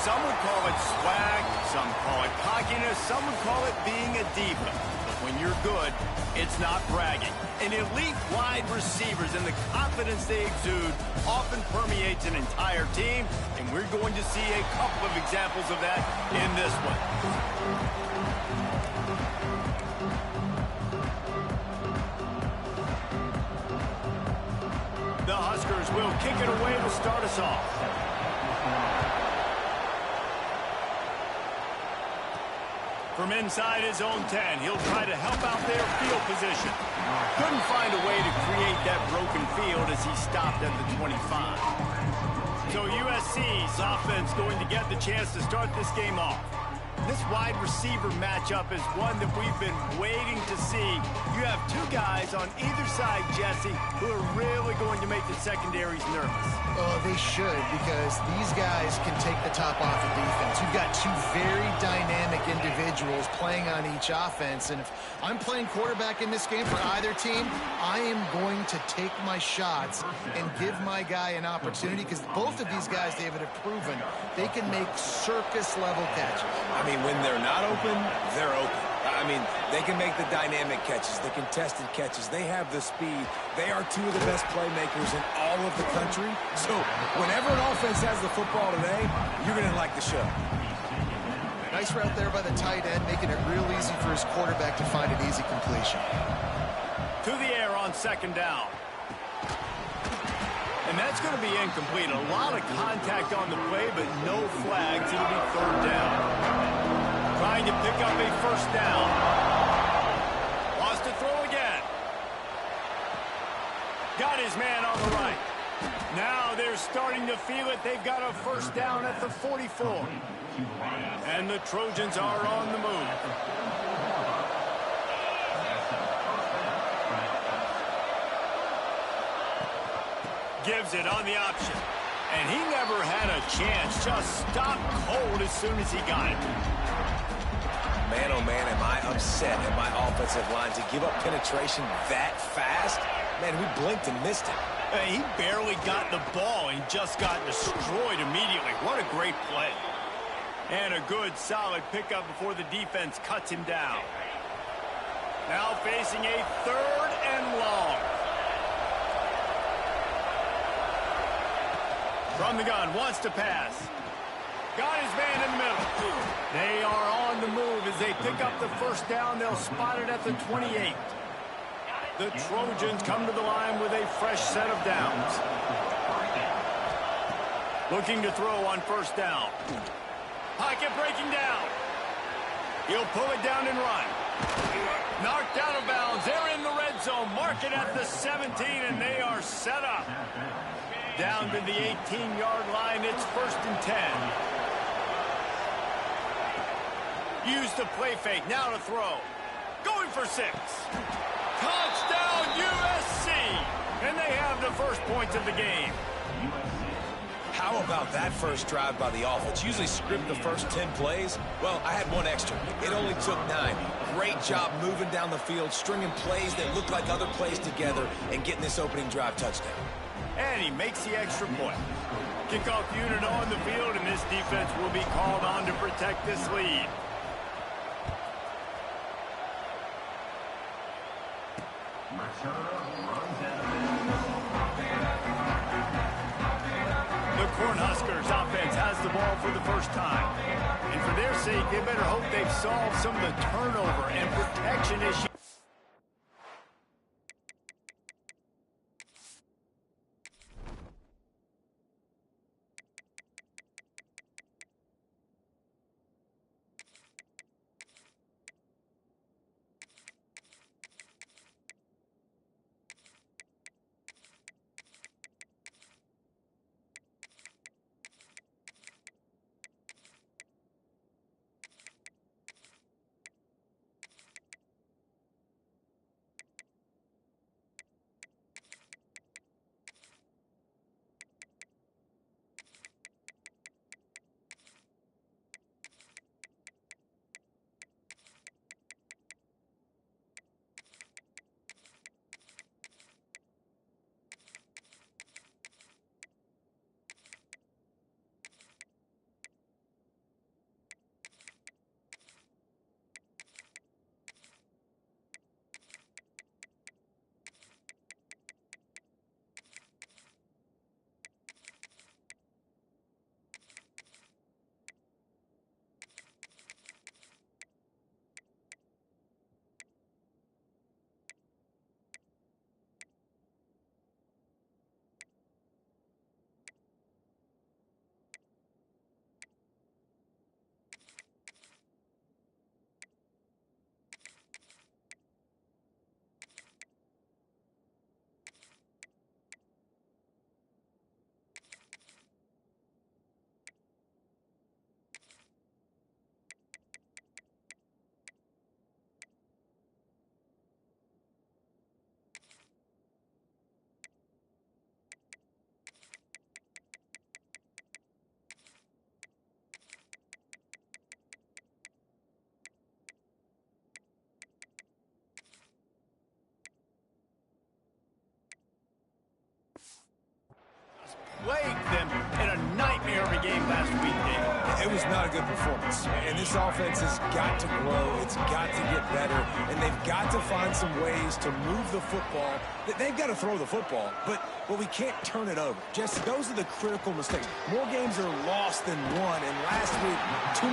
Some would call it swag, some call it cockiness, some would call it being a diva. But when you're good, it's not bragging. And elite wide receivers and the confidence they exude often permeates an entire team, and we're going to see a couple of examples of that in this one. The Huskers will kick it away to start us off. From inside his own 10, he'll try to help out their field position. Couldn't find a way to create that broken field as he stopped at the 25. So USC's offense going to get the chance to start this game off. This wide receiver matchup is one that we've been waiting to see. You have two guys on either side, Jesse, who are really going to make the secondaries nervous. Oh, they should, because these guys can take the top off of defense. You've got two very dynamic individuals playing on each offense, and if I'm playing quarterback in this game for either team, I am going to take my shots and give my guy an opportunity, because both of these guys, David, have proven they can make circus-level catches. I mean, when they're not open, they're open. I mean, they can make the dynamic catches, the contested catches. They have the speed. They are two of the best playmakers in all of the country. So whenever an offense has the football today, you're going to like the show. Nice route there by the tight end, making it real easy for his quarterback to find an easy completion. To the air on second down. And that's going to be incomplete. A lot of contact on the play, but no flags. It'll be third down. Trying to pick up a first down. Wants to throw again. Got his man on the right. Now they're starting to feel it. They've got a first down at the 44. And the Trojans are on the move. Gives it on the option. And he never had a chance. Just stopped cold as soon as he got it. Man, oh man, am I upset at my offensive line to give up penetration that fast? Man, we blinked and missed it. He barely got the ball. He just got destroyed immediately. What a great play. And a good, solid pickup before the defense cuts him down. Now facing a third and long. From the gun, wants to pass. Got his man in the middle. They are on the move as they pick up the first down. They'll spot it at the 28. The Trojans come to the line with a fresh set of downs. Looking to throw on first down. Pocket breaking down. He'll pull it down and run. Knocked out of bounds. They're in the red zone. Mark it at the 17, and they are set up. Down to the 18-yard line. It's first and 10. Use the play fake. Now to throw. Going for 6. Touchdown, USC! And they have the first points of the game. How about that first drive by the offense? Usually script the first 10 plays. Well, I had one extra. It only took 9. Great job moving down the field, stringing plays that look like other plays together, and getting this opening drive touchdown. And he makes the extra point. Kickoff unit on the field, and this defense will be called on to protect this lead. The Cornhuskers offense has the ball for the first time. And for their sake, they better hope they've solved some of the turnover and protection issues. plagued them in a nightmare of a game last week, Dave. It was not a good performance, and this offense has got to grow. It's got to get better, and they've got to find some ways to move the football. They've got to throw the football, but we can't turn it over. Jesse, those are the critical mistakes. More games are lost than won, and last week,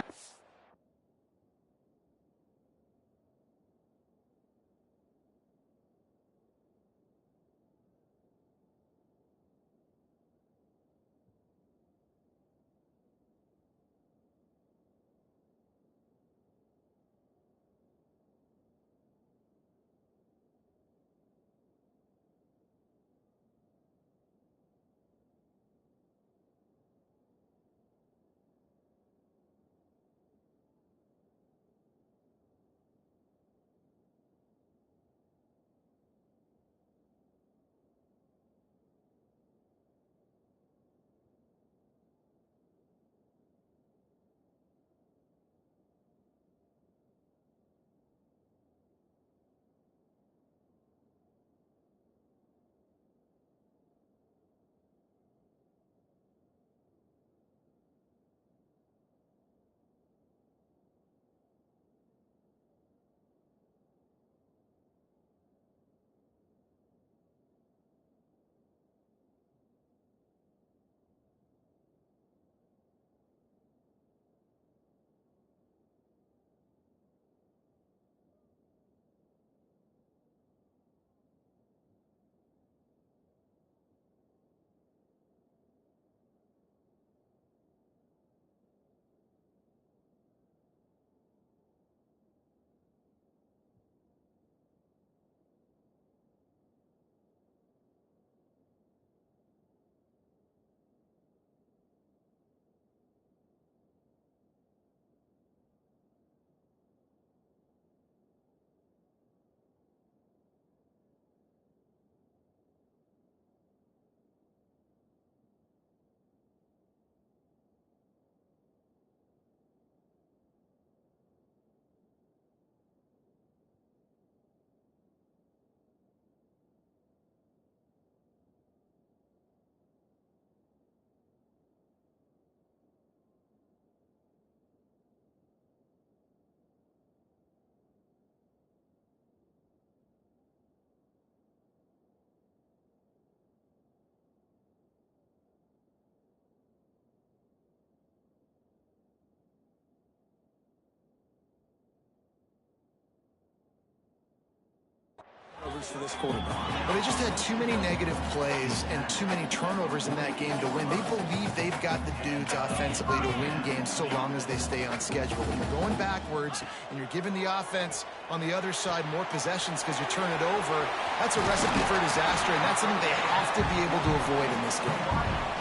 for this quarterback. Well, they just had too many negative plays and too many turnovers in that game to win. They believe they've got the dudes offensively to win games so long as they stay on schedule. When you're going backwards and you're giving the offense on the other side more possessions because you turn it over, that's a recipe for disaster, and that's something they have to be able to avoid in this game.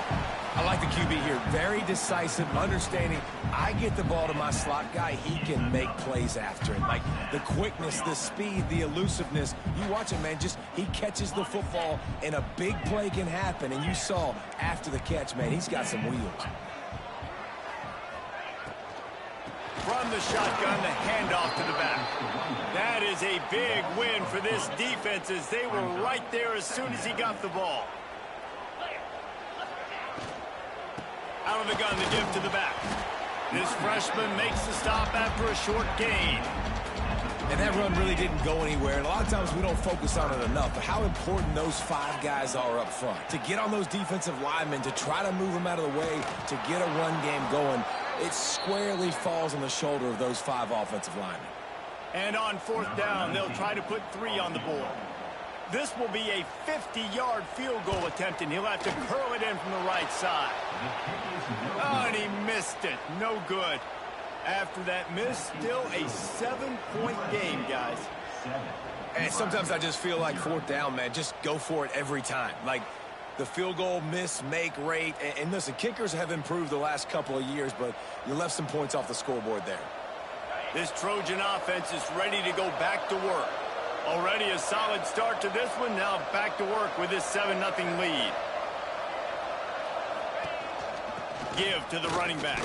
I like the QB here. Very decisive, understanding I get the ball to my slot guy, he can make plays after it. Like the quickness, the speed, the elusiveness. You watch it, man, just he catches the football and a big play can happen. And you saw after the catch, man, he's got some wheels. From the shotgun, the handoff to the back. That is a big win for this defense as they were right there as soon as he got the ball. Out of the gun, the give to the back. This freshman makes the stop after a short gain. And that run really didn't go anywhere. And a lot of times we don't focus on it enough. But how important those five guys are up front. To get on those defensive linemen, to try to move them out of the way, to get a run game going, it squarely falls on the shoulder of those five offensive linemen. And on fourth down, they'll try to put 3 on the board. This will be a 50-yard field goal attempt, and he'll have to curl it in from the right side. Oh, and he missed it. No good. After that miss, still a 7-point game, guys. And sometimes I just feel like fourth down, man, just go for it every time. Like the field goal miss, make rate. And listen, kickers have improved the last couple of years, but you left some points off the scoreboard there. This Trojan offense is ready to go back to work. Already a solid start to this one. Now back to work with this 7-0 lead. Give to the running back.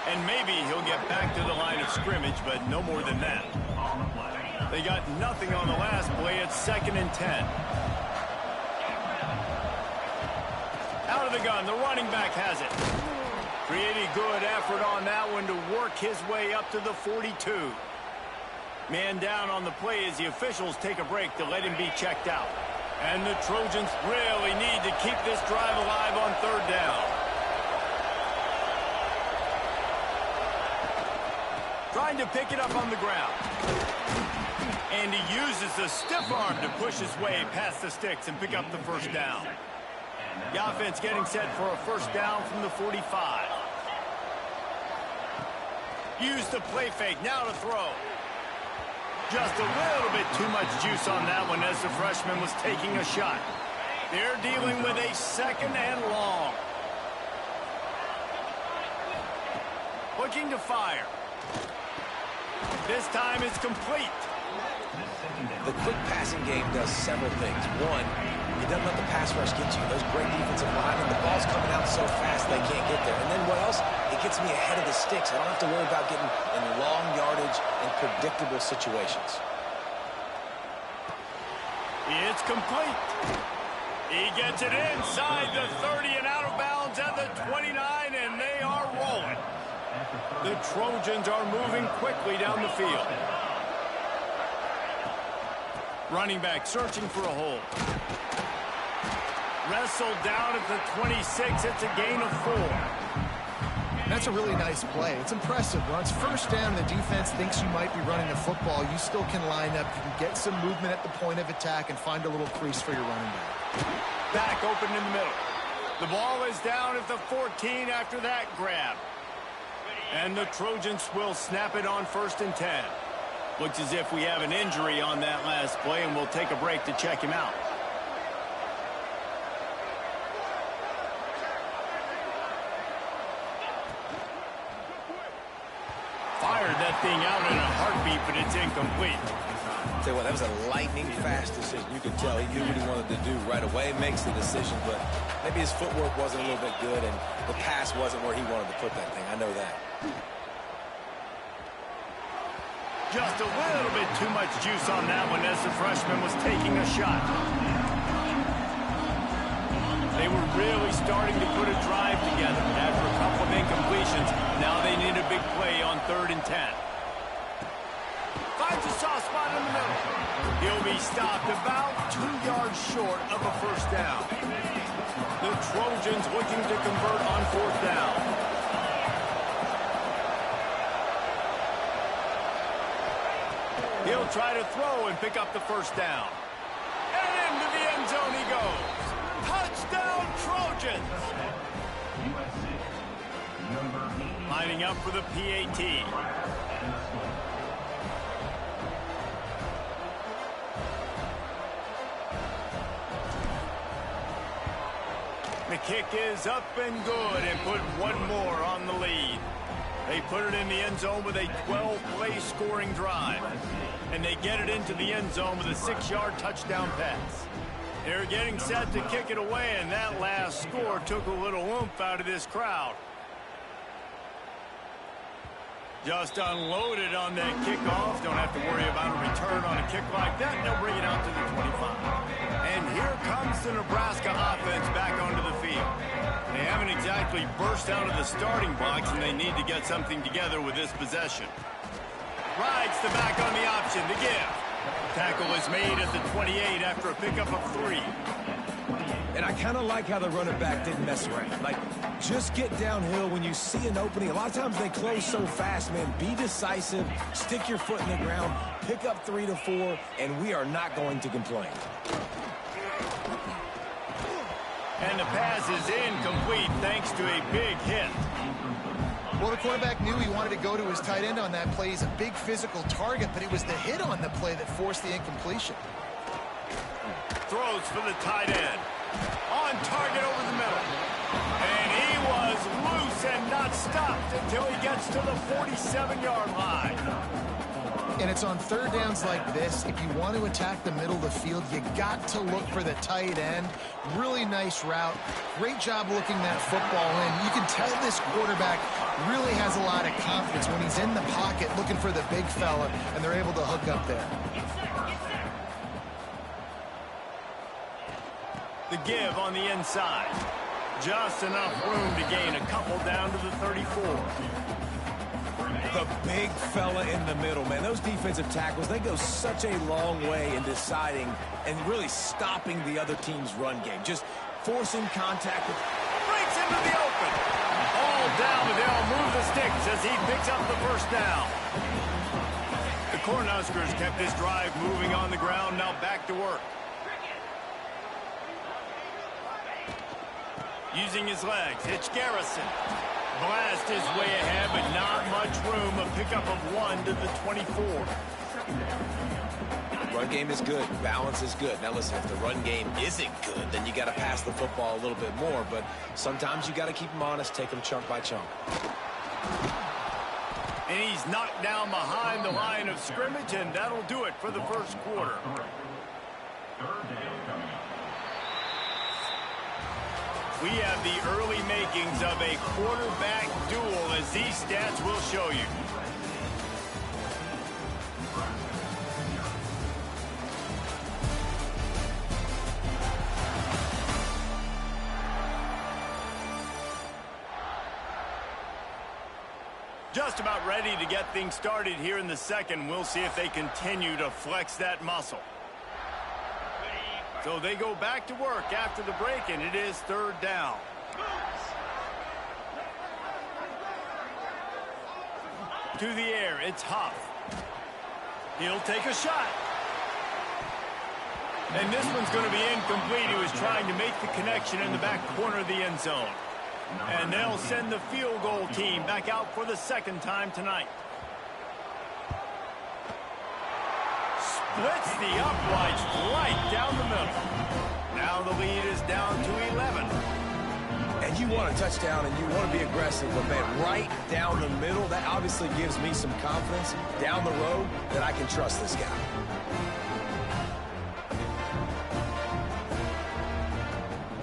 And maybe he'll get back to the line of scrimmage, but no more than that. They got nothing on the last play. It's 2nd and 10. the gun. The running back has it. Pretty good effort on that one to work his way up to the 42. Man down on the play as the officials take a break to let him be checked out. And the Trojans really need to keep this drive alive on third down. Trying to pick it up on the ground. And he uses the stiff arm to push his way past the sticks and pick up the first down. The offense getting set for a first down from the 45. Use the play fake, now to throw. Just a little bit too much juice on that one as the freshman was taking a shot. They're dealing with a second and long. Looking to fire. This time it's complete. The quick passing game does several things. One, it doesn't let the pass rush get you. Those great defensive linemen, the ball's coming out so fast they can't get there. And then what else? It gets me ahead of the sticks. I don't have to worry about getting in long yardage and predictable situations. It's complete. He gets it inside the 30 and out of bounds at the 29, and they are rolling. The Trojans are moving quickly down the field. Running back searching for a hole. Wrestled down at the 26. It's a gain of 4. That's a really nice play. It's impressive. Once first down, the defense thinks you might be running the football. You still can line up. You can get some movement at the point of attack and find a little crease for your running back. Back open in the middle. The ball is down at the 14 after that grab. And the Trojans will snap it on 1st and 10. Looks as if we have an injury on that last play, and we'll take a break to check him out. Fired that thing out in a heartbeat, but it's incomplete. Tell you what, that was a lightning-fast decision. You could tell he knew what he wanted to do right away. Makes the decision, but maybe his footwork wasn't a little bit good, and the pass wasn't where he wanted to put that thing. I know that. Just a little bit too much juice on that one as the freshman was taking a shot. They were really starting to put a drive together. After a couple of incompletions, now they need a big play on 3rd and 10. Finds a soft spot in the middle. He'll be stopped about 2 yards short of a first down. The Trojans looking to convert on 4th down. He'll try to throw and pick up the first down. And into the end zone he goes. Touchdown, Trojans! Lining up for the PAT. The kick is up and good and put one more on the lead. They put it in the end zone with a 12-play scoring drive. And they get it into the end zone with a 6-yard touchdown pass. They're getting set to kick it away, and that last score took a little oomph out of this crowd. Just unloaded on that kickoff. Don't have to worry about a return on a kick like that. They'll bring it out to the 25. And here comes the Nebraska offense back onto the field. They haven't exactly burst out of the starting box, and they need to get something together with this possession. Rides the back on the option to give. Tackle is made at the 28 after a pickup of 3. And I kind of like how the running back didn't mess around. Like, just get downhill when you see an opening. A lot of times they close so fast, man. Be decisive, stick your foot in the ground, pick up 3 to 4, and we are not going to complain. And the pass is incomplete thanks to a big hit. Well, the quarterback knew he wanted to go to his tight end on that play. He's a big physical target, but it was the hit on the play that forced the incompletion. Throws for the tight end. On target over the middle. And he was loose and not stopped until he gets to the 47-yard line. And it's on third downs like this. If you want to attack the middle of the field, you got to look for the tight end. Really nice route. Great job looking that football in. You can tell this quarterback really has a lot of confidence when he's in the pocket looking for the big fella, and they're able to hook up there. The give on the inside. Just enough room to gain a couple down to the 34. The big fella in the middle, man. Those defensive tackles, they go such a long way in deciding and really stopping the other team's run game. Just forcing contact. Breaks into the open. All down, but they'll move the sticks as he picks up the first down. The Cornhuskers kept this drive moving on the ground. Now back to work. Using his legs, it's Garrison. Blast his way ahead, but not much room. A pickup of 1 to the 24. Run game is good. Balance is good. Now listen, if the run game isn't good, then you got to pass the football a little bit more. But sometimes you got to keep them honest, take them chunk by chunk. And he's knocked down behind the line of scrimmage, and that'll do it for the first quarter. We have the early makings of a quarterback duel, as these stats will show you. Just about ready to get things started here in the second. We'll see if they continue to flex that muscle. So they go back to work after the break, and it is third down. To the air, it's Huff. He'll take a shot. And this one's going to be incomplete. He was trying to make the connection in the back corner of the end zone. And they'll send the field goal team back out for the second time tonight. Splits the uprights right down the middle. Now the lead is down to 11. And you want a touchdown and you want to be aggressive, but man, right down the middle, that obviously gives me some confidence down the road that I can trust this guy.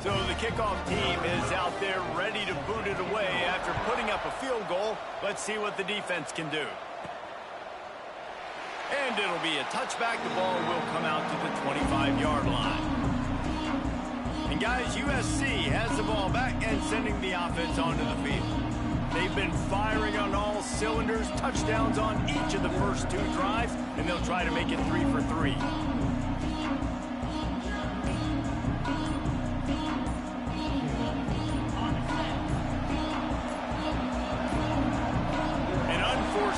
So the kickoff team is out there ready to boot it away after putting up a field goal. Let's see what the defense can do. And it'll be a touchback. The ball will come out to the 25-yard line. And guys, USC has the ball back and sending the offense onto the field. They've been firing on all cylinders, touchdowns on each of the first 2 drives, and they'll try to make it 3 for 3.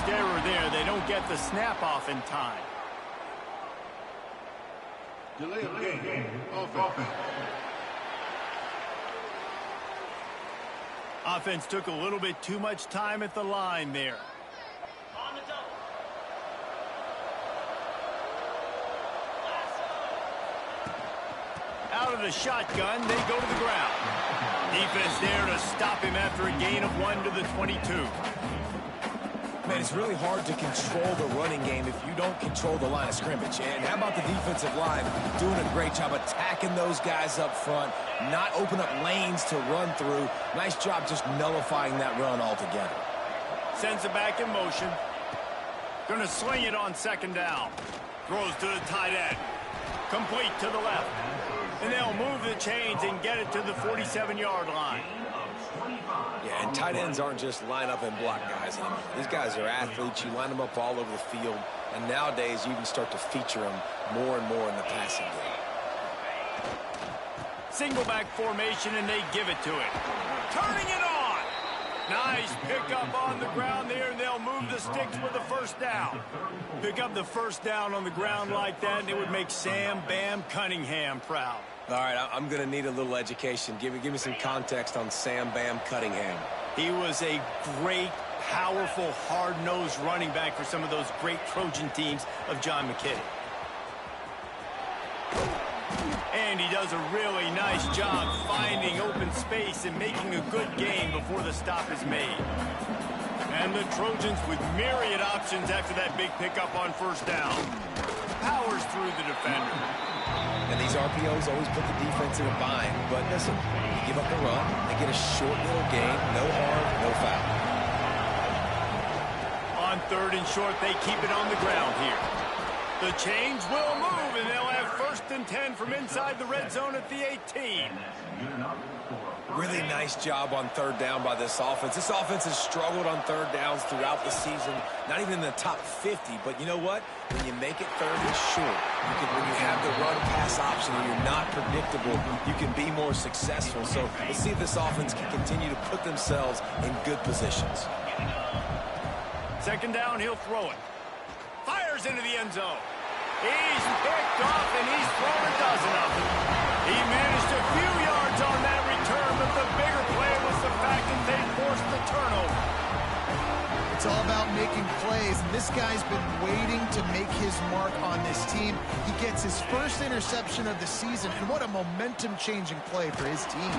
Error there. They don't get the snap off in time. Delay of game. Offense. Offense took a little bit too much time at the line there. On the double. Out of the shotgun, they go to the ground. Defense there to stop him after a gain of 1 to the 22. Man, it's really hard to control the running game if you don't control the line of scrimmage. And how about the defensive line doing a great job attacking those guys up front, not open up lanes to run through. Nice job just nullifying that run altogether. Sends it back in motion. Going to sling it on second down. Throws to the tight end. Complete to the left. And they'll move the chains and get it to the 47-yard line. Yeah, and tight ends aren't just line up and block guys anymore. These guys are athletes. You line them up all over the field. And nowadays, you can start to feature them more and more in the passing game. Single back formation, and they give it to it. Turning it on. Nice pickup on the ground there, and they'll move the sticks with the first down. Pick up the first down on the ground like that, and it would make Sam Bam Cunningham proud. All right, I'm going to need a little education. Give me some context on Sam Bam Cunningham. He was a great, powerful, hard-nosed running back for some of those great Trojan teams of John McKinney. And he does a really nice job finding open space and making a good gain before the stop is made. And the Trojans with myriad options after that big pickup on first down. Powers through the defender. And these RPOs always put the defense in a bind. But listen, you give up the run, they get a short little gain, no harm, no foul. On third and short, they keep it on the ground here. The chains will move, and they'll have first and 10 from inside the red zone at the 18. Really nice job on third down by this offense. This offense has struggled on third downs throughout the season. Not even in the top 50, but you know what? When you make it third and short, when you have the run-pass option and you're not predictable, you can be more successful. So let's see if this offense can continue to put themselves in good positions. Second down, he'll throw it. Fires into the end zone. He's picked off, and he's thrown a dozen of them. He managed a few yards on that return, but the bigger play was the fact that they forced the turnover. It's all about making plays, and this guy's been waiting to make his mark on this team. He gets his first interception of the season, and what a momentum-changing play for his team.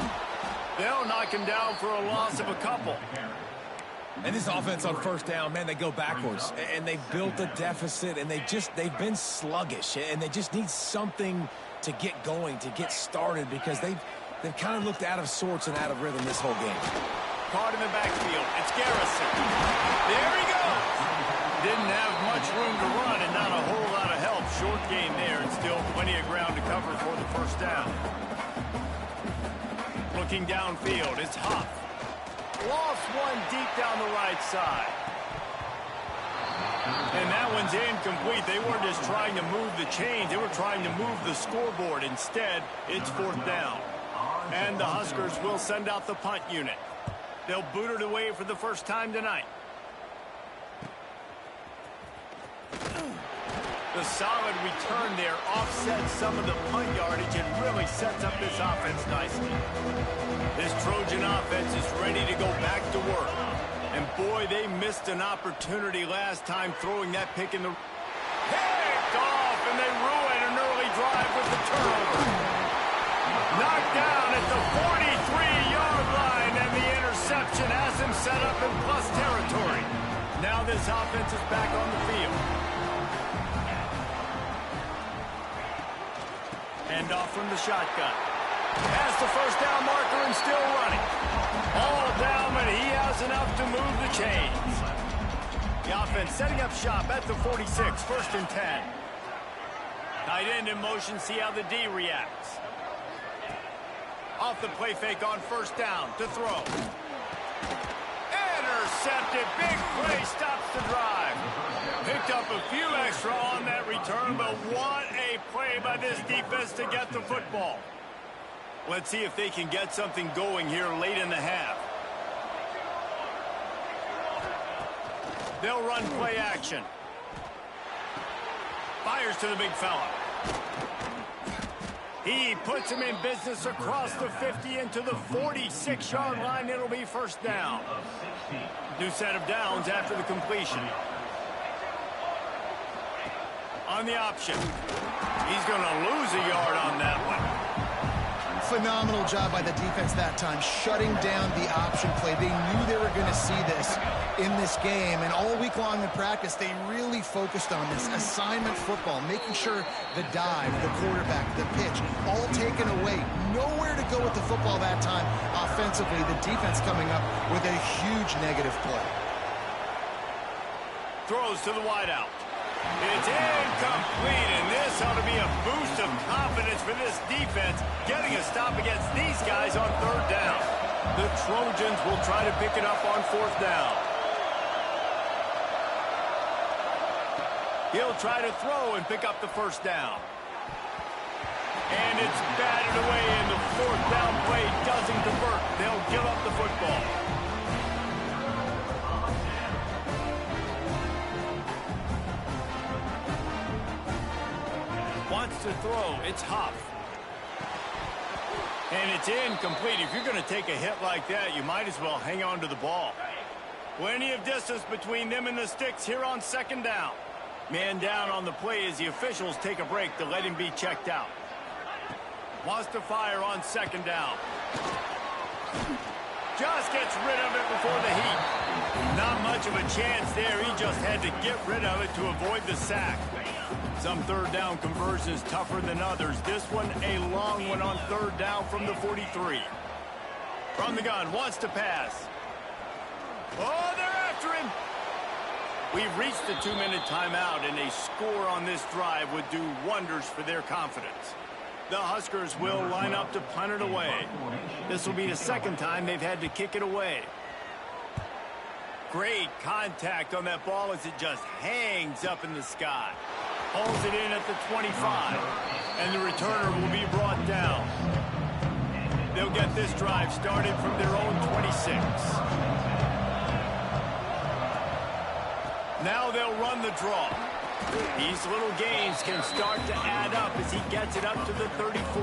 They'll knock him down for a loss of a couple. And this offense on first down, man, they go backwards. And they built a deficit, and they've been sluggish. And they just need something to get going, to get started, because they've kind of looked out of sorts and out of rhythm this whole game. Caught in the backfield. It's Garrison. There he goes. Didn't have much room to run and not a whole lot of help. Short gain there, and still plenty of ground to cover for the first down. Looking downfield, it's Huff. Lost one deep down the right side. And that one's incomplete. They weren't just trying to move the chains. They were trying to move the scoreboard. Instead, it's fourth down. And the Huskers will send out the punt unit. They'll boot it away for the first time tonight. The solid return there offsets some of the punt yardage and really sets up this offense nicely. This Trojan offense is ready to go back to work. And boy, they missed an opportunity last time throwing that pick in the... Picked off, and they ruin an early drive with the turnover. Knocked down at the 43-yard line, and the interception has him set up in plus territory. Now this offense is back on the field. Hand off from the shotgun. Has the first down marker and still running. All down, but he has enough to move the chains. The offense setting up shop at the 46, first and 10. Tight end in motion, see how the D reacts. Off the play fake on first down to throw. Intercepted, big play, stops the drive. Picked up a few extra on that return, but what a play by this defense to get the football. Let's see if they can get something going here late in the half. They'll run play action. Fires to the big fella. He puts him in business across the 50 into the 46-yard line. It'll be first down. New set of downs after the completion. On the option. He's going to lose a yard on that one. Phenomenal job by the defense that time, shutting down the option play. They knew they were going to see this in this game, and all week long in practice, they really focused on this assignment football, making sure the dive, the quarterback, the pitch, all taken away. Nowhere to go with the football that time offensively. The defense coming up with a huge negative play. Throws to the wideout. It's incomplete, and this ought to be a boost of confidence for this defense, getting a stop against these guys on third down. The Trojans will try to pick it up on fourth down. He'll try to throw and pick up the first down. And it's batted away, and the fourth down play doesn't convert. They'll give up the football. Wants to throw. It's Huff. And it's incomplete. If you're going to take a hit like that, you might as well hang on to the ball. Plenty of distance between them and the sticks here on second down. Man down on the play as the officials take a break to let him be checked out. Wants to fire on second down. Just gets rid of it before the heat. Not much of a chance there. He just had to get rid of it to avoid the sack. Some third down conversions tougher than others. This one a long one on third down from the 43. From the gun, wants to pass. Oh, they're after him. We've reached the 2-minute timeout, and a score on this drive would do wonders for their confidence. The Huskers will line up to punt it away. This will be the second time they've had to kick it away. Great contact on that ball as it just hangs up in the sky. Holds it in at the 25, and the returner will be brought down. They'll get this drive started from their own 26. Now they'll run the draw. These little gains can start to add up as he gets it up to the 34.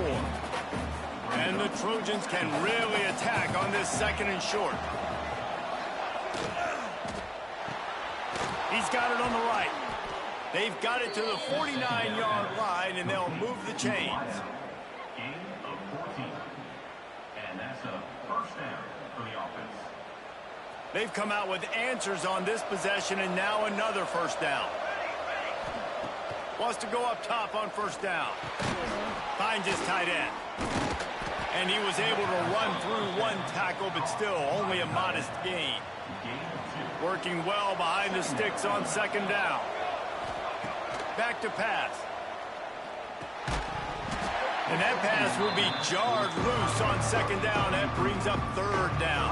And the Trojans can really attack on this second and short. He's got it on the right. They've got it to the 49-yard line, and they'll move the chains. Gain of 14. And that's a first down for the offense. They've come out with answers on this possession, and now another first down. Wants to go up top on first down. Finds his tight end. And he was able to run through one tackle, but still only a modest gain. Working well behind the sticks on second down. Back to pass. And that pass will be jarred loose on second down. That brings up third down.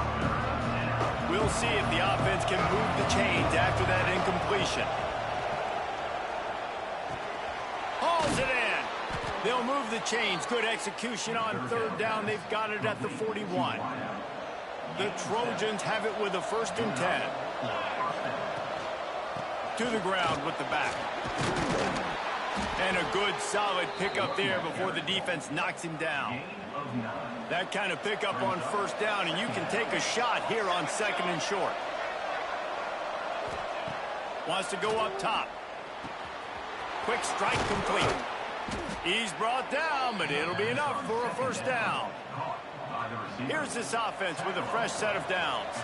We'll see if the offense can move the chains after that incompletion. Hauls it in. They'll move the chains. Good execution on third down. They've got it at the 41. The Trojans have it with a 1st and 10. To the ground with the back. And a good solid pickup there before the defense knocks him down. That kind of pickup on first down, and you can take a shot here on second and short. Wants to go up top. Quick strike complete. He's brought down, but it'll be enough for a first down. Here's this offense with a fresh set of downs.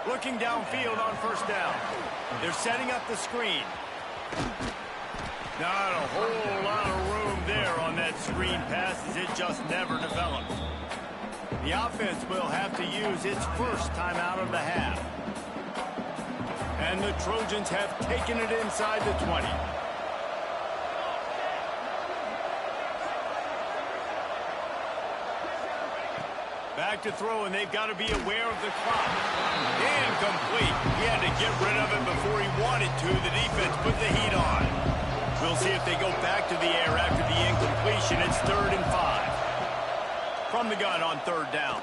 Looking downfield on first down. They're setting up the screen. Not a whole lot of room there on that screen pass as it just never developed. The offense will have to use its first time out of the half. And the Trojans have taken it inside the 20. Back to throw, and they've got to be aware of the clock. Incomplete. He had to get rid of it before he wanted to. The defense put the heat on. We'll see if they go back to the air after the incompletion. It's 3rd and 5. From the gun on third down.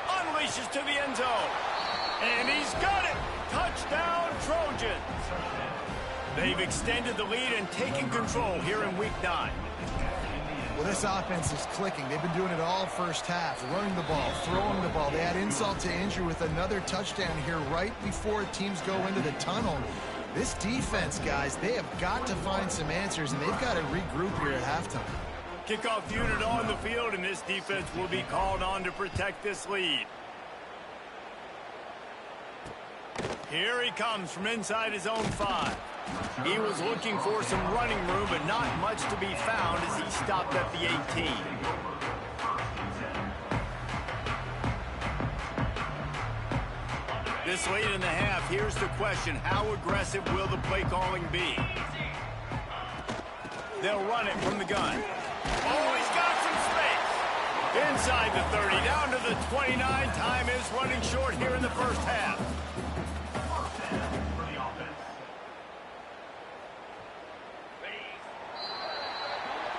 Unleashes to the end zone. And he's got it. Touchdown, Trojans. They've extended the lead and taken control here in Week 9. Well, this offense is clicking. They've been doing it all first half, running the ball, throwing the ball. They add insult to injury with another touchdown here right before teams go into the tunnel. This defense, guys, they have got to find some answers, and they've got to regroup here at halftime. Kickoff unit on the field, and this defense will be called on to protect this lead. Here he comes from inside his own 5. He was looking for some running room, but not much to be found as he stopped at the 18. This late in the half, here's the question. How aggressive will the play calling be? They'll run it from the gun. Oh, he's got some space. Inside the 30, down to the 29. Time is running short here in the first half.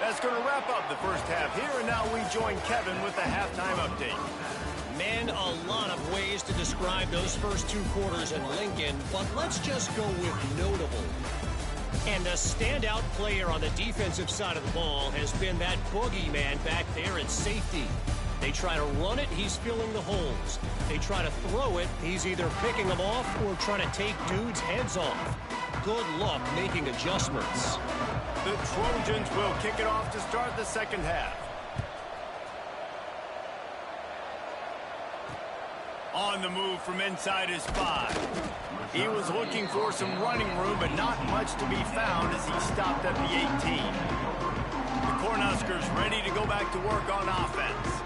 That's going to wrap up the first half here, and now we join Kevin with the halftime update. Man, a lot of ways to describe those first 2 quarters in Lincoln, but let's just go with notable. And the standout player on the defensive side of the ball has been that boogeyman back there at safety. They try to run it, he's filling the holes. They try to throw it, he's either picking them off or trying to take dudes' heads off. Good luck making adjustments. The Trojans will kick it off to start the second half. On the move from inside his 5. He was looking for some running room, but not much to be found as he stopped at the 18. The Cornhuskers ready to go back to work on offense.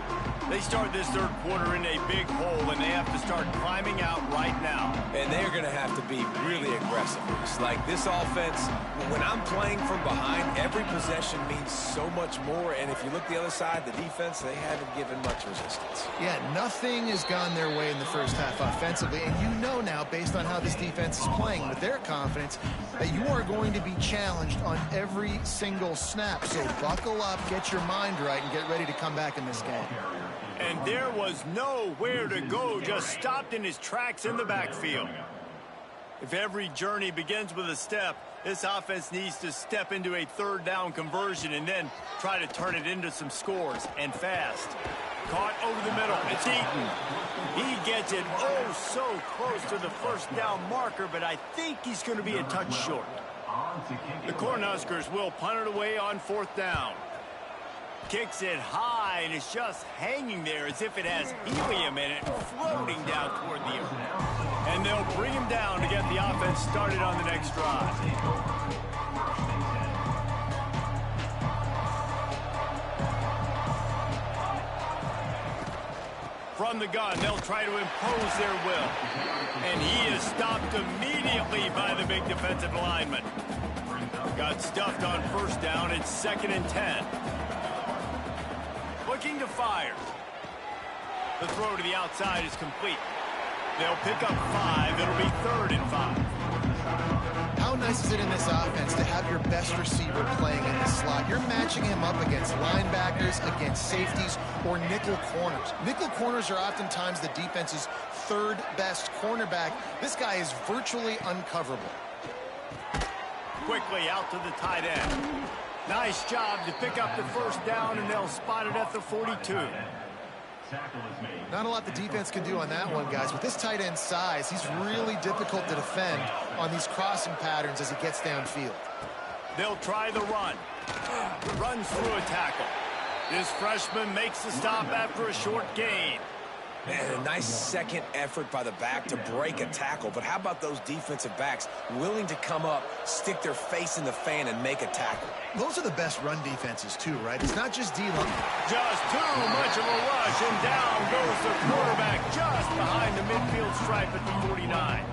They start this third quarter in a big hole, and they have to start climbing out right now. And they're going to have to be really aggressive. It's like this offense, when I'm playing from behind, every possession means so much more. And if you look the other side, the defense, they haven't given much resistance. Yeah, nothing has gone their way in the first half offensively. And you know now, based on how this defense is playing with their confidence, that you are going to be challenged on every single snap. So buckle up, get your mind right, and get ready to come back in this game. And there was nowhere to go, just stopped in his tracks in the backfield. If every journey begins with a step, this offense needs to step into a third down conversion and then try to turn it into some scores, and fast. Caught over the middle. It's Eaton. He gets it so close to the first down marker, but I think he's going to be a touch short. The Cornhuskers will punt it away on fourth down. Kicks it high, and it's just hanging there as if it has helium in it, floating down toward the earth. And they'll bring him down to get the offense started on the next drive. From the gun, they'll try to impose their will. And he is stopped immediately by the big defensive lineman. Got stuffed on first down. It's 2nd and 10. Looking to fire. The throw to the outside is complete. They'll pick up 5. It'll be 3rd and 5. How nice is it in this offense to have your best receiver playing in the slot? You're matching him up against linebackers, against safeties, or nickel corners. Nickel corners are oftentimes the defense's 3rd best cornerback. This guy is virtually uncoverable. Quickly out to the tight end. Nice job to pick up the first down, and they'll spot it at the 42. Not a lot the defense can do on that one, guys. With this tight end size, he's really difficult to defend on these crossing patterns as he gets downfield. They'll try the run. Runs through a tackle. This freshman makes the stop after a short gain. Man, a nice second effort by the back to break a tackle. But how about those defensive backs willing to come up, stick their face in the fan, and make a tackle? Those are the best run defenses, too, right? It's not just D-line. Just too much of a rush, and down goes the quarterback just behind the midfield stripe at the 49.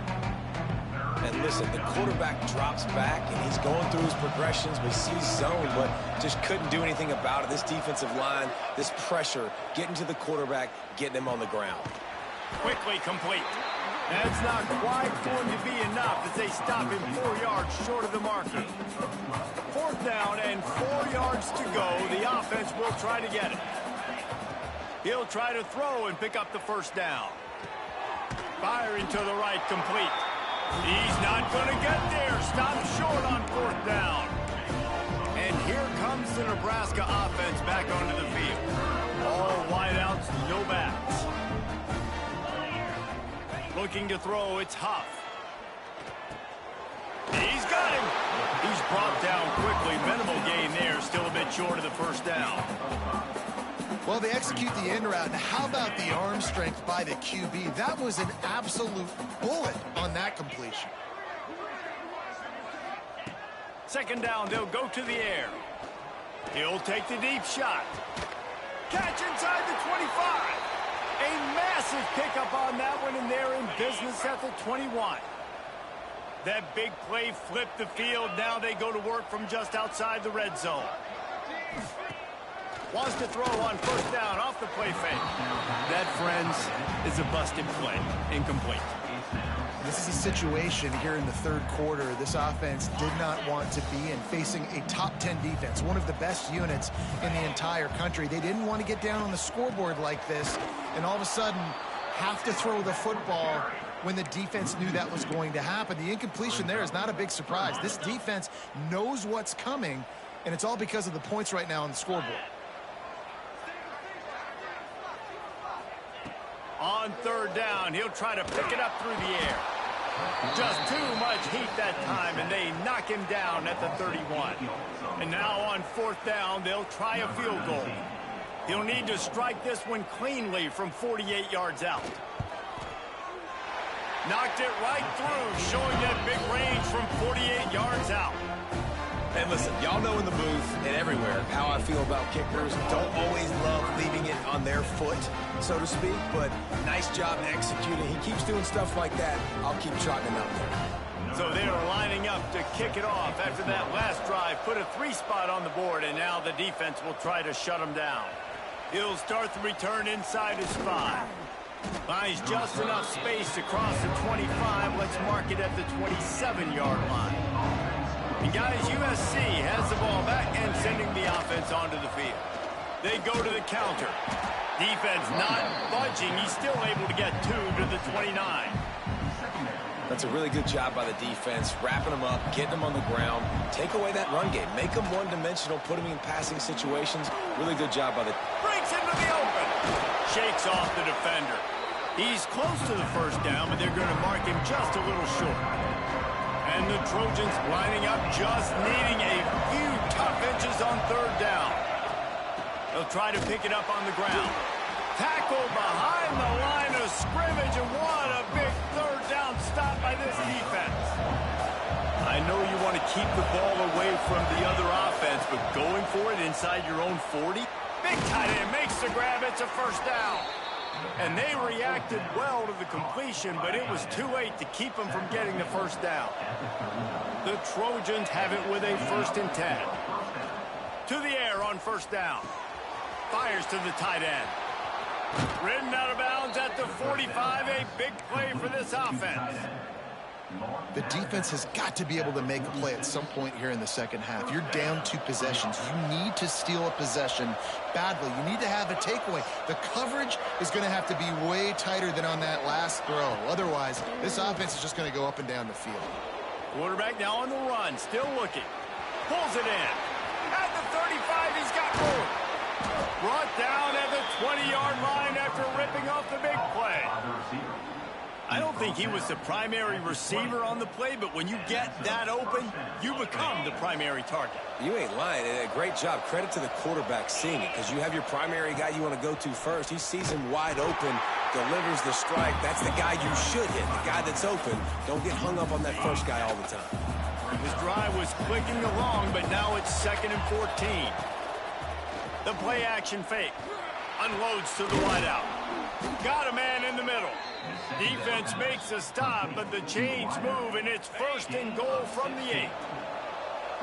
And listen, the quarterback drops back, and he's going through his progressions. We see zone, but just couldn't do anything about it. This defensive line, this pressure, getting to the quarterback, getting him on the ground. Quickly complete. That's not quite going to be enough as they stop him 4 yards short of the marker. 4th down and 4 yards to go. The offense will try to get it. He'll try to throw and pick up the first down. Firing to the right, complete. He's not going to get there. Stop short on 4th down. And here comes the Nebraska offense back onto the field. All wideouts, no backs. Looking to throw, it's Huff. He's got him. He's brought down quickly. Minimal gain there. Still a bit short of the first down. Well, they execute the in route, and how about the arm strength by the QB? That was an absolute bullet on that completion. 2nd down, they'll go to the air. He'll take the deep shot. Catch inside the 25. A massive pickup on that one, and they're in business at the 21. That big play flipped the field. Now they go to work from just outside the red zone. Wants to throw on 1st down off the play fake. That, friends, is a busted play. Incomplete. This is a situation here in the 3rd quarter this offense did not want to be in, facing a top 10 defense, one of the best units in the entire country. They didn't want to get down on the scoreboard like this and all of a sudden have to throw the football when the defense knew that was going to happen. The incompletion there is not a big surprise. This defense knows what's coming, and it's all because of the points right now on the scoreboard. On 3rd down, he'll try to pick it up through the air. Just too much heat that time, and they knock him down at the 31. And now on 4th down, they'll try a field goal. He'll need to strike this one cleanly from 48 yards out. Knocked it right through, showing that big range from 48 yards out. And listen, y'all know in the booth and everywhere how I feel about kickers. Don't always love leaving it on their foot, so to speak, but nice job executing. He keeps doing stuff like that. I'll keep trotting him out there. So they are lining up to kick it off after that last drive. Put a 3-spot on the board, and now the defense will try to shut him down. He'll start the return inside his 5. Finds just enough space to cross the 25. Let's mark it at the 27-yard line. And guys, USC has the ball back and sending the offense onto the field. They go to the counter. Defense not budging. He's still able to get 2 to the 29. That's a really good job by the defense, wrapping them up, getting them on the ground, take away that run game, make them one-dimensional, put them in passing situations. Really good job by the... Breaks into the open. Shakes off the defender. He's close to the first down, but they're going to mark him just a little short. And the Trojans lining up, just needing a few tough inches on 3rd down. They'll try to pick it up on the ground. Tackle behind the line of scrimmage, and what a big 3rd down stop by this defense. I know you want to keep the ball away from the other offense, but going for it inside your own 40? Big tight end makes the grab. It's a 1st down. And they reacted well to the completion, but it was too late to keep them from getting the 1st down. The Trojans have it with a 1st and 10. To the air on 1st down. Fires to the tight end. Ridden out of bounds at the 45. A big play for this offense. The defense has got to be able to make a play at some point here in the second half. You're down 2 possessions. You need to steal a possession badly. You need to have a takeaway. The coverage is going to have to be way tighter than on that last throw. Otherwise, this offense is just going to go up and down the field. Quarterback now on the run, still looking. Pulls it in. At the 35, he's got room. Brought down at the 20-yard line after ripping off the big play. I don't think he was the primary receiver on the play, but when you get that open, you become the primary target. You ain't lying. And a great job. Credit to the quarterback seeing it, because you have your primary guy you want to go to first. He sees him wide open, delivers the strike. That's the guy you should hit, the guy that's open. Don't get hung up on that first guy all the time. His drive was clicking along, but now it's 2nd and 14. The play action fake. Unloads to the wideout. Got a man in the middle. Defense makes a stop, but the chains move, and it's 1st and goal from the 8.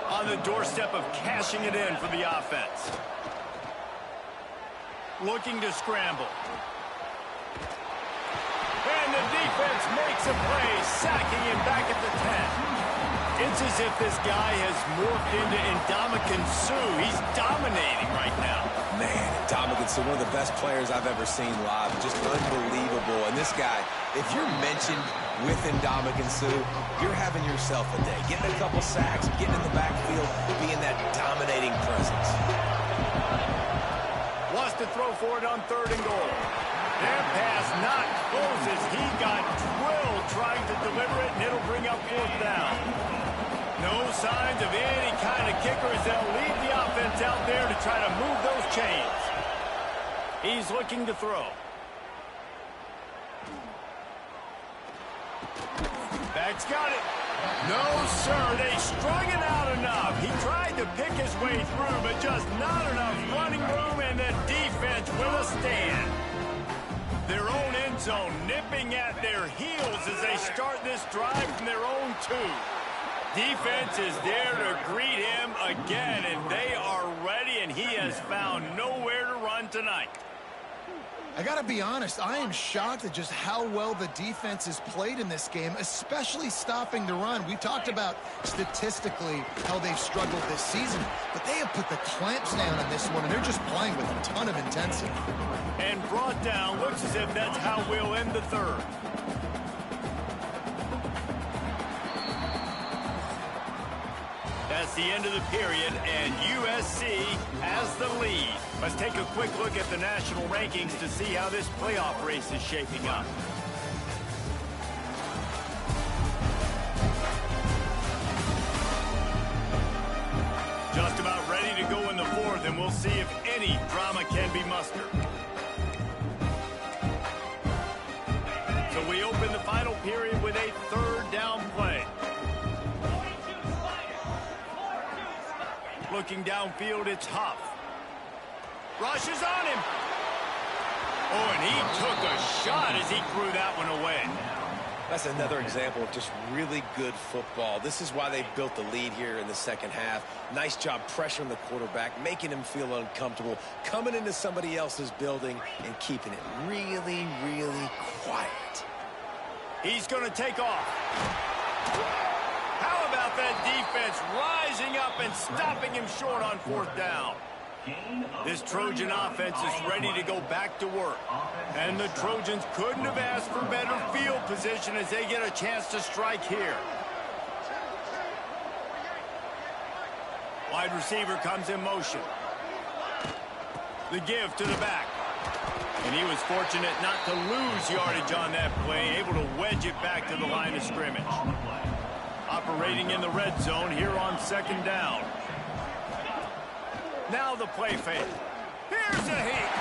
On the doorstep of cashing it in for the offense. Looking to scramble. And the defense makes a play, sacking him back at the 10. It's as if this guy has morphed into Ndamukong Suh. He's dominating right now. Man, Ndamukong Suh, one of the best players I've ever seen live. Just unbelievable. And this guy, if you're mentioned with Ndamukong Suh, you're having yourself a day. Getting a couple sacks, getting in the backfield, being that dominating presence. Wants to throw for it on 3rd and goal. Their pass not close as he got drilled trying to deliver it, and it'll bring up 4th down. No signs of any kind of kickers. They'll leave the offense out there to try to move those chains. He's looking to throw. Back's got it. No, sir. They strung it out enough. He tried to pick his way through, but just not enough running room, and the defense with a stand. Their own end zone nipping at their heels as they start this drive from their own 2. Defense is there to greet him again, and they are ready, and he has found nowhere to run tonight. I got to be honest, I am shocked at just how well the defense has played in this game, especially stopping the run. We talked about statistically how they've struggled this season, but they have put the clamps down on this one, and they're just playing with a ton of intensity. And brought down, looks as if that's how we'll end the 3rd. That's the end of the period, and USC has the lead. Let's take a quick look at the national rankings to see how this playoff race is shaping up. Just about ready to go in the 4th, and we'll see if any drama can be mustered. So we open the final period with a 3rd down play. Looking downfield, it's Huff. Rushes on him. Oh, and he took a shot as he threw that one away. That's another example of just really good football. This is why they built the lead here in the second half. Nice job pressuring the quarterback, making him feel uncomfortable, coming into somebody else's building and keeping it really, really quiet. He's going to take off. How about that defense rising up and stopping him short on fourth down? This Trojan offense is ready to go back to work. And the Trojans couldn't have asked for better field position as they get a chance to strike here. Wide receiver comes in motion. The give to the back. And he was fortunate not to lose yardage on that play, able to wedge it back to the line of scrimmage. Operating in the red zone here on second down. Now the play fake. Here's a heat.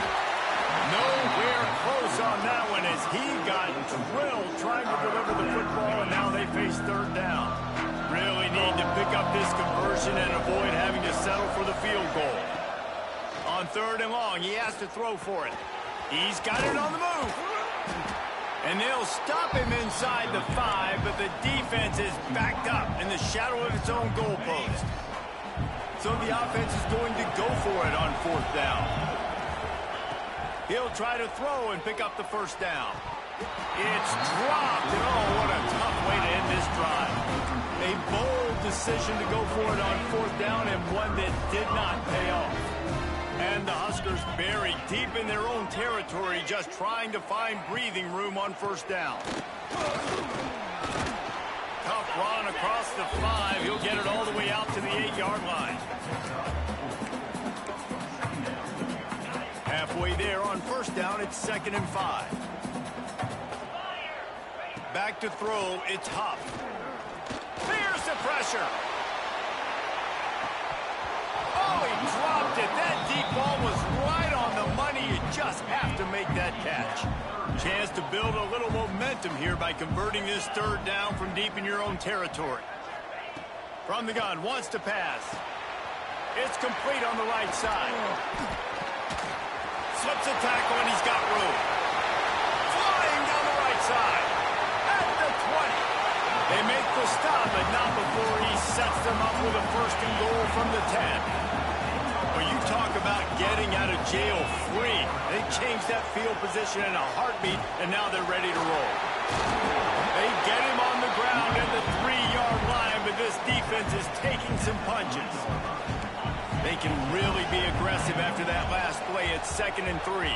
Nowhere close on that one as he got drilled trying to deliver the football, and now they face third down. Really need to pick up this conversion and avoid having to settle for the field goal. On third and long, he has to throw for it. He's got it on the move. And they'll stop him inside the 5, but the defense is backed up in the shadow of its own goalpost. So the offense is going to go for it on fourth down. He'll try to throw and pick up the first down. It's dropped, and oh, what a tough way to end this drive. A bold decision to go for it on fourth down, and one that did not pay off. And the Huskers buried deep in their own territory, just trying to find breathing room on first down. Tough run across the 5. He'll get it all the way out to the 8-yard line. Halfway there on first down, it's 2nd and 5. Back to throw, it's Huff. There's the pressure. Oh, he dropped it. That deep ball was right on the money. You just have to make that catch. Chance to build a little momentum here by converting this third down from deep in your own territory. From the gun, wants to pass. It's complete on the right side. Slips a tackle and he's got room. Flying down the right side. At the 20. They make the stop, but not before he sets them up with a 1st and goal from the 10. Well, you talk about getting out of jail free. They changed that field position in a heartbeat, and now they're ready to roll. They get him on the ground at the 3-yard line, but this defense is taking some punches. They can really be aggressive after that last play. It's 2nd and 3.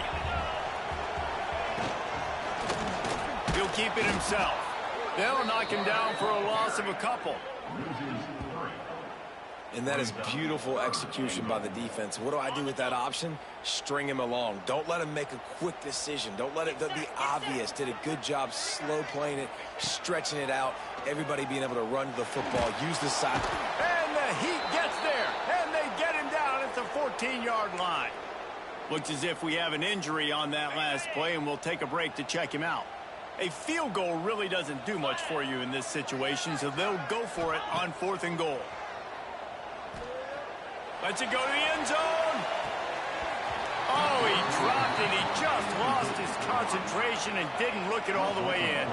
He'll keep it himself. They'll knock him down for a loss of a couple. And that is beautiful execution by the defense. What do I do with that option? String him along. Don't let him make a quick decision. Don't let it be obvious. Did a good job slow playing it, stretching it out, everybody being able to run to the football, use the side. And the heat gets there, and they get him down at the 14-yard line. Looks as if we have an injury on that last play, and we'll take a break to check him out. A field goal really doesn't do much for you in this situation, so they'll go for it on 4th and goal. Lets it go to the end zone. Oh, he dropped it. He just lost his concentration and didn't look it all the way in.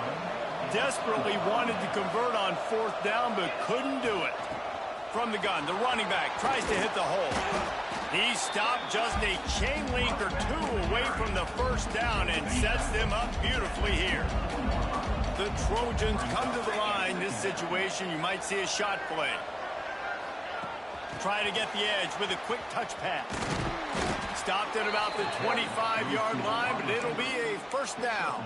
Desperately wanted to convert on 4th down, but couldn't do it. From the gun, the running back tries to hit the hole. He stopped just a chain link or 2 away from the 1st down and sets them up beautifully here. The Trojans come to the line. This situation, you might see a shot play. Try to get the edge with a quick touch pass. Stopped at about the 25-yard line, but it'll be a 1st down.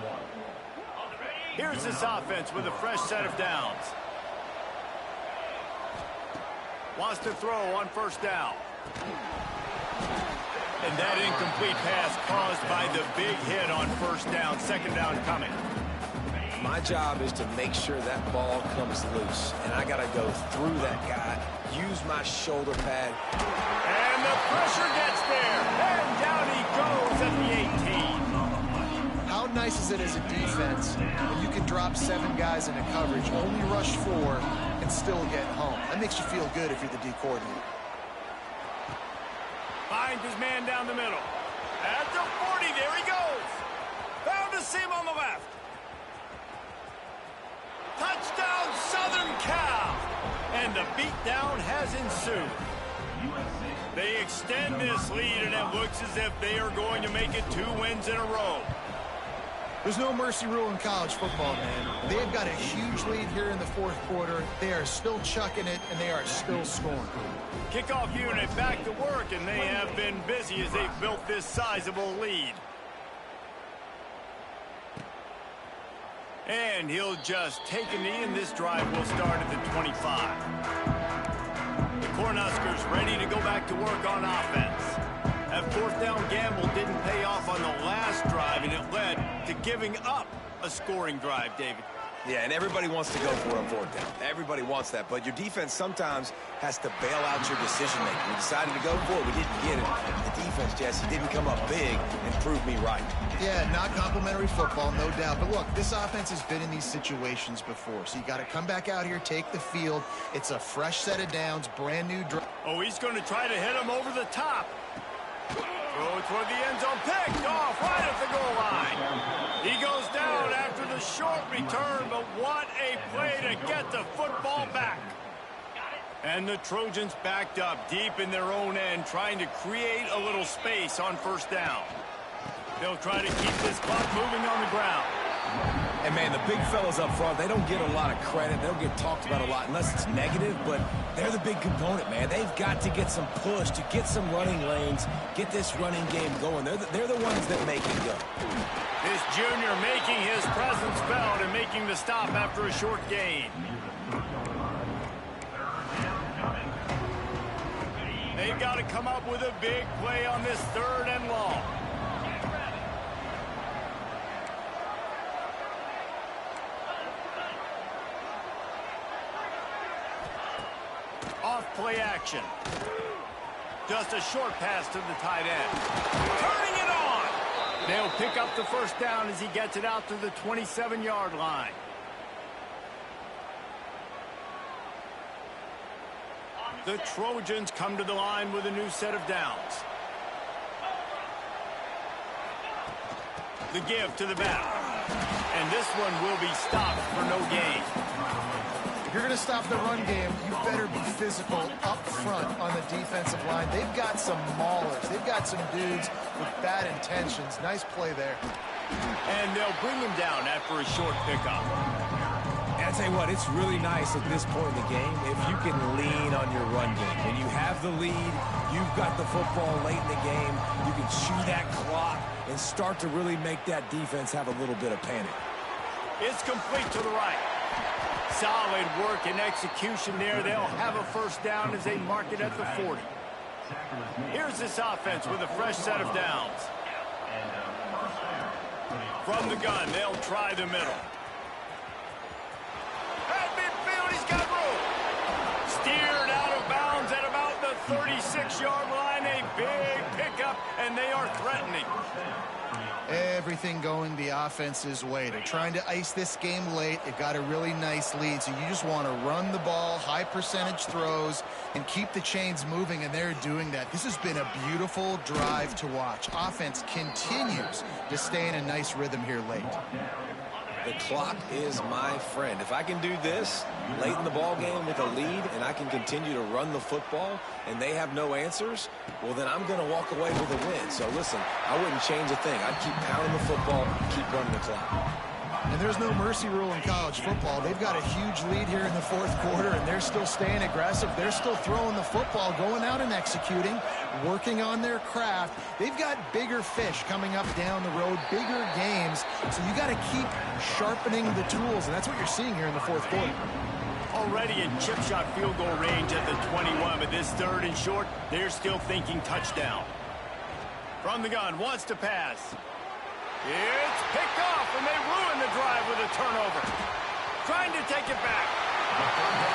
Here's this offense with a fresh set of downs. Wants to throw on 1st down. And that incomplete pass caused by the big hit on 1st down. 2nd down coming. My job is to make sure that ball comes loose, and I got to go through that guy, use my shoulder pad. And the pressure gets there, and down he goes at the 18. How nice is it as a defense when you can drop 7 guys into coverage, only rush 4, and still get home? That makes you feel good if you're the D coordinator. finds his man down the middle. At the 40, there he goes. Found a seam on the left. Touchdown, Southern Cal. And the beatdown has ensued. They extend this lead, and it looks as if they are going to make it 2 wins in a row. There's no mercy rule in college football, man. They've got a huge lead here in the fourth quarter. They are still chucking it, and they are still scoring. Kickoff unit back to work, and they have been busy as they've built this sizable lead. And he'll just take a knee, and this drive will start at the 25. The Cornhuskers ready to go back to work on offense. That fourth down gamble didn't pay off on the last drive, and it led to giving up a scoring drive, David. Yeah, and everybody wants to go for a fourth down. Everybody wants that, but your defense sometimes has to bail out your decision-making. We decided to go for it. We didn't get it. The defense, Jesse, didn't come up big and prove me right. Yeah, not complimentary football, no doubt. But look, this offense has been in these situations before, so you got to come back out here, take the field. It's a fresh set of downs, brand new drive. Oh, he's going to try to hit him over the top. Throw toward the end zone, picked off right at the goal line. He goes down after the short return, but what a play to get the football back. And the Trojans backed up deep in their own end, trying to create a little space on first down. They'll try to keep this clock moving on the ground. And, man, the big fellas up front, they don't get a lot of credit. They don't get talked about a lot unless it's negative, but they're the big component, man. They've got to get some push, to get some running lanes, get this running game going. They're the ones that make it go. This junior making his presence felt and making the stop after a short gain. They've got to come up with a big play on this 3rd and long. Off play action. Just a short pass to the tight end. Turning it on. They'll pick up the first down as he gets it out to the 27-yard line. The Trojans come to the line with a new set of downs. The give to the back. And this one will be stopped for no gain. If you're going to stop the run game, you better be physical up front on the defensive line. They've got some maulers. They've got some dudes with bad intentions. Nice play there. And they'll bring him down after a short pickup. And I tell you what, it's really nice at this point in the game if you can lean on your run game. When you have the lead, you've got the football late in the game, you can chew that clock and start to really make that defense have a little bit of panic. It's complete to the right. Solid work and execution there. They'll have a first down as they mark it at the 40. Here's this offense with a fresh set of downs. From the gun, they'll try the middle. At midfield, he's got room. Steered out of bounds at about the 36-yard line. A big pickup, and they are threatening. Everything going the offense's way. They're trying to ice this game late. They've got a really nice lead, so you just want to run the ball, high percentage throws, and keep the chains moving, and they're doing that. This has been a beautiful drive to watch. Offense continues to stay in a nice rhythm here late. The clock is my friend. If I can do this late in the ball game with a lead and I can continue to run the football and they have no answers, well, then I'm going to walk away with a win. So, listen, I wouldn't change a thing. I'd keep pounding the football, keep running the clock. And there's no mercy rule in college football. They've got a huge lead here in the fourth quarter, and they're still staying aggressive. They're still throwing the football, going out and executing, working on their craft. They've got bigger fish coming up down the road, bigger games. So you got to keep sharpening the tools, and that's what you're seeing here in the fourth quarter. Already in chip shot field goal range at the 21, but this 3rd and short, they're still thinking touchdown. From the gun, wants to pass. It's picked off, and they ruin the drive with a turnover. Trying to take it back.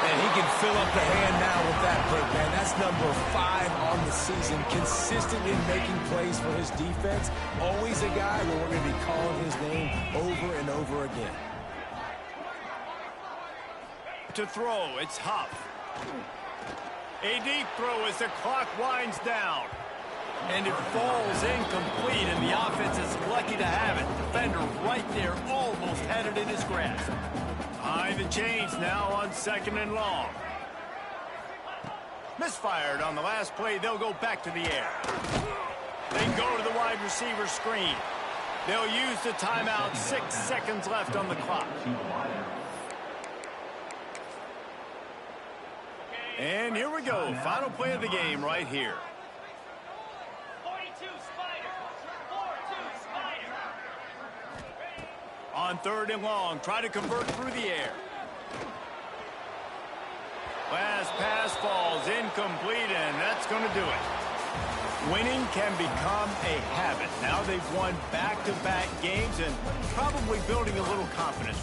And he can fill up the hand now with that pick, man. That's number 5 on the season, consistently making plays for his defense. Always a guy where we're going to be calling his name over and over again. To throw, it's Huff. A deep throw as the clock winds down. And it falls incomplete, and the offense is lucky to have it. Defender right there, almost had it in his grasp. Behind the chains now on 2nd and long. Misfired on the last play. They'll go back to the air. They go to the wide receiver screen. They'll use the timeout. 6 seconds left on the clock. And here we go. Final play of the game right here. 42 Spider. 4-2 Spider. On 3rd and long, try to convert through the air. Last pass falls incomplete, and that's going to do it. Winning can become a habit. Now they've won back-to-back games and probably building a little confidence.